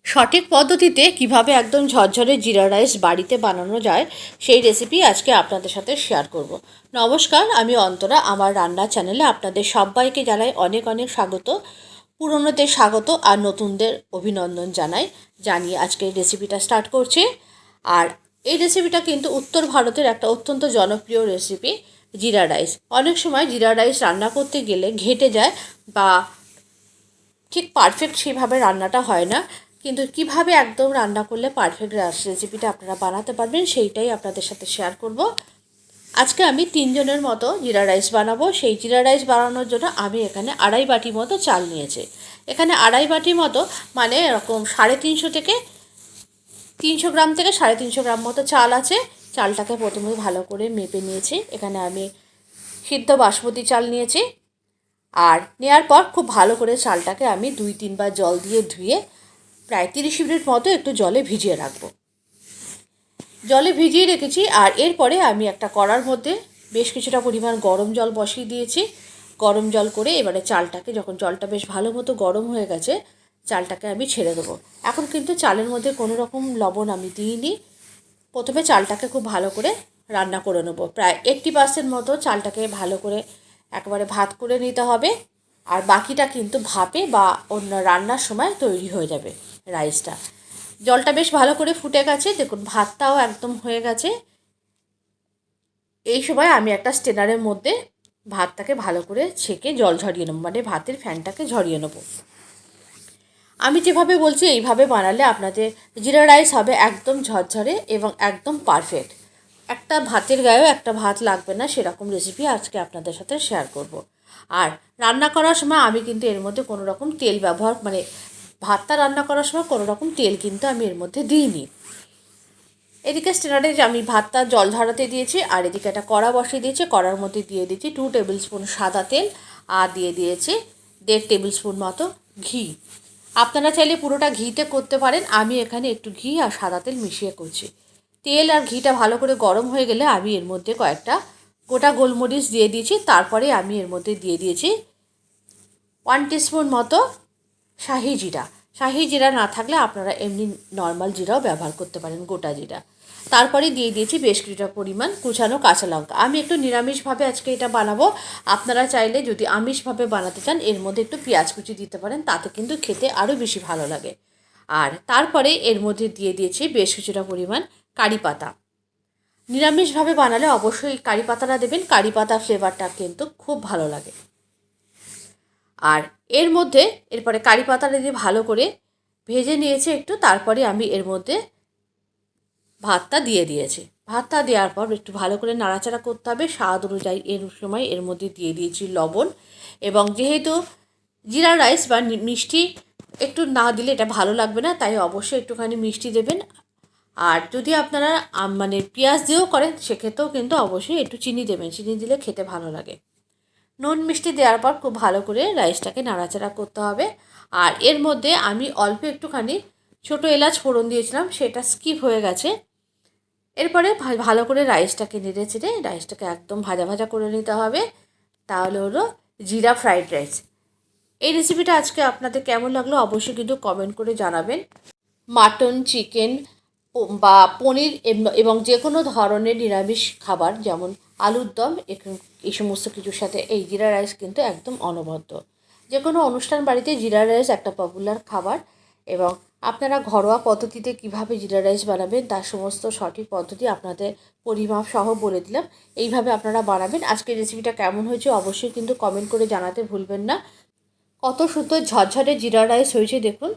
সঠিক পদ্ধতিতে কিভাবে একদম ঝরঝরে জিরা রাইস বাড়িতে বানানো যায় সেই রেসিপি আজকে আপনাদের সাথে শেয়ার করব। নমস্কার, আমি অন্তরা। আমার রান্না চ্যানেলে আপনাদের সবাইকে জানাই অনেক অনেক স্বাগত। পুরনোদের স্বাগত আর নতুনদের অভিনন্দন জানিয়ে আজকে রেসিপিটা স্টার্ট করছি। আর এই রেসিপিটা কিন্তু উত্তর ভারতের একটা অত্যন্ত জনপ্রিয় রেসিপি, জিরা রাইস। অনেক সময় জিরা রাইস রান্না করতে গেলে ঘেটে যায় বা ঠিক পারফেক্ট সেভাবে রান্নাটা হয় না, কিন্তু কিভাবে একদম রান্না করলে পারফেক্ট রেসিপিটা আপনারা বানাতে পারবেন সেইটাই আপনাদের সাথে শেয়ার করব। আজকে আমি 3 জনের মতো জিরা রাইস বানাবো। সেই জিরা রাইস বানানোর জন্য আমি এখানে 2.5 বাটি মতো চাল নিয়েছি। এখানে 2.5 বাটি মতো মানে এরকম 350 থেকে 300 গ্রাম থেকে 350 গ্রাম মতো চাল আছে। চালটাকে প্রথমে ভালো করে মেপে নিয়েছি। এখানে আমি সিদ্ধ বাসমতি চাল নিয়েছি। আর নেওয়ার পর খুব ভালো করে চালটাকে আমি 2-3 বার জল দিয়ে ধুয়ে প্রায় 30 মিনিট মতো একটু জলে ভিজিয়ে রাখবো। জলে ভিজিয়ে রেখেছি। আর এরপরে আমি একটা কড়ার মধ্যে বেশ কিছুটা পরিমাণ গরম জল বসিয়ে দিয়েছি। গরম জল করে এবারে চালটাকে, যখন জলটা বেশ ভালো মতো গরম হয়ে গেছে, চালটাকে আমি ছেড়ে দেবো। এখন কিন্তু চালের মধ্যে কোনো রকম লবণ আমি দিইনি। প্রথমে চালটাকে খুব ভালো করে রান্না করে নেবো। প্রায় 80% মতো চালটাকে ভালো করে একেবারে ভাত করে নিতে হবে। আর বাকিটা কিন্তু ভাপে বা অন্য রান্নার সময় তৈরি হয়ে যাবে রাইসটা। জলটা বেশ ভালো করে ফুটে গেছে, দেখুন ভাতটাও একদম হয়ে গেছে। এই সময় আমি একটা স্ট্রেনারের মধ্যে ভাতটাকে ভালো করে ছেঁকে জল ঝরিয়ে নেবো, মানে ভাতের ফ্যানটাকে ঝরিয়ে নেবো। আমি যেভাবে বলছি এইভাবে বানালে আপনাদের জিরা রাইস হবে একদম ঝরঝরে এবং একদম পারফেক্ট। একটা ভাতের গায়েও একটা ভাত লাগবে না, সেরকম রেসিপি আজকে আপনাদের সাথে শেয়ার করব। আর রান্না করার সময় আমি কিন্তু এর মধ্যে কোনো রকম তেল ব্যবহার, মানে ভাতটা রান্না করার সময় কোনো রকম তেল কিন্তু আমি এর মধ্যে দিইনি। এদিকে স্ট্যান্ডার্ডে আমি ভাতটা জল ঝরাতে দিয়েছি, আর এদিকে একটা কড়া বসিয়ে দিয়েছি। কড়ার মধ্যে দিয়ে দিয়েছি 2 টেবিল স্পুন সাদা তেল, আর দিয়ে দিয়েছি 1.5 টেবিল স্পুন মতো ঘি। আপনারা চাইলে পুরোটা ঘিতে করতে পারেন, আমি এখানে একটু ঘি আর সাদা তেল মিশিয়ে করছি। তেল আর ঘিটা ভালো করে গরম হয়ে গেলে আমি এর মধ্যে কয়েকটা গোটা গোলমরিচ দিয়ে দিয়েছি। তারপরে আমি এর মধ্যে দিয়ে দিয়েছি 1 টিস্পুন মতো শাহি জিরা। শাহি জিরা না থাকলে আপনারা এমনি নর্মাল জিরাও ব্যবহার করতে পারেন, গোটা জিরা। তারপরে দিয়ে দিয়েছি বেশ কিছুটা পরিমাণ কুচানো কাঁচা লঙ্কা। আমি একটু নিরামিষভাবে আজকে এটা বানাবো। আপনারা চাইলে যদি আমিষভাবে বানাতে চান এর মধ্যে একটু পেঁয়াজ কুচি দিতে পারেন, তাতে কিন্তু খেতে আরও বেশি ভালো লাগে। আর তারপরে এর মধ্যে দিয়ে দিয়েছি বেশ কিছুটা পরিমাণ কারি পাতা। নিরামিষভাবে বানালে অবশ্যই কারি পাতাটা দেবেন, কারি পাতা ফ্লেভারটা কিন্তু খুব ভালো লাগে। আর এর মধ্যে এরপরে কারি পাতাটা দিয়ে ভালো করে ভেজে নিয়েছি একটু। তারপরে আমি এর মধ্যে ভাতটা দিয়ে দিয়েছি। ভাতটা দেওয়ার পর একটু ভালো করে নাড়াচাড়া করতে হবে স্বাদ অনুযায়ী। এর সময় এর মধ্যে দিয়ে দিয়েছি লবণ। এবং যেহেতু জিরা রাইস বা মিষ্টি একটু না দিলে এটা ভালো লাগবে না, তাই অবশ্যই একটুখানি মিষ্টি দেবেন। আর যদি আপনারা মানে পেঁয়াজ দিয়েও করেন সেক্ষেত্রেও কিন্তু অবশ্যই একটু চিনি দেবেন, চিনি দিলে খেতে ভালো লাগে। নুন মিষ্টি দেওয়ার পর খুব ভালো করে রাইসটাকে নাড়াচাড়া করতে হবে। আর এর মধ্যে আমি অল্প একটুখানি ছোটো এলাচ ফোড়ন দিয়েছিলাম, সেটা স্কিপ হয়ে গেছে। এরপরে ভালো করে রাইসটাকে নেড়ে চেড়ে রাইসটাকে একদম ভাজা ভাজা করে নিতে হবে। তাহলে হলো জিরা ফ্রাইড রাইস। এই রেসিপিটা আজকে আপনাদের কেমন লাগলো অবশ্যই কিন্তু কমেন্ট করে জানাবেন। মাটন, চিকেন বা পনির এবং যে কোনো ধরনের নিরামিষ খাবার যেমন আলুর দম, এই সমস্ত কিছুর সাথে এই জিরা রাইস কিন্তু একদম অনবদ্য। যে কোনো অনুষ্ঠান বাড়িতে জিরা রাইস একটা পপুলার খাবার। এবং আপনারা ঘরোয়া পদ্ধতিতে কিভাবে জিরা রাইস বানাবেন তার সমস্ত সঠিক পদ্ধতি আপনাদের পরিমাপ সহ বলে দিলাম। এইভাবে আপনারা বানাবেন। আজকের রেসিপিটা কেমন হয়েছে অবশ্যই কিন্তু কমেন্ট করে জানাতে ভুলবেন না। কত সুন্দর ঝরঝরে জিরা রাইস হয়েছে দেখুন।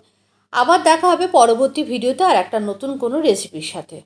আবার দেখা হবে পরবর্তী ভিডিওতে আর একটা নতুন কোনো রেসিপির সাথে।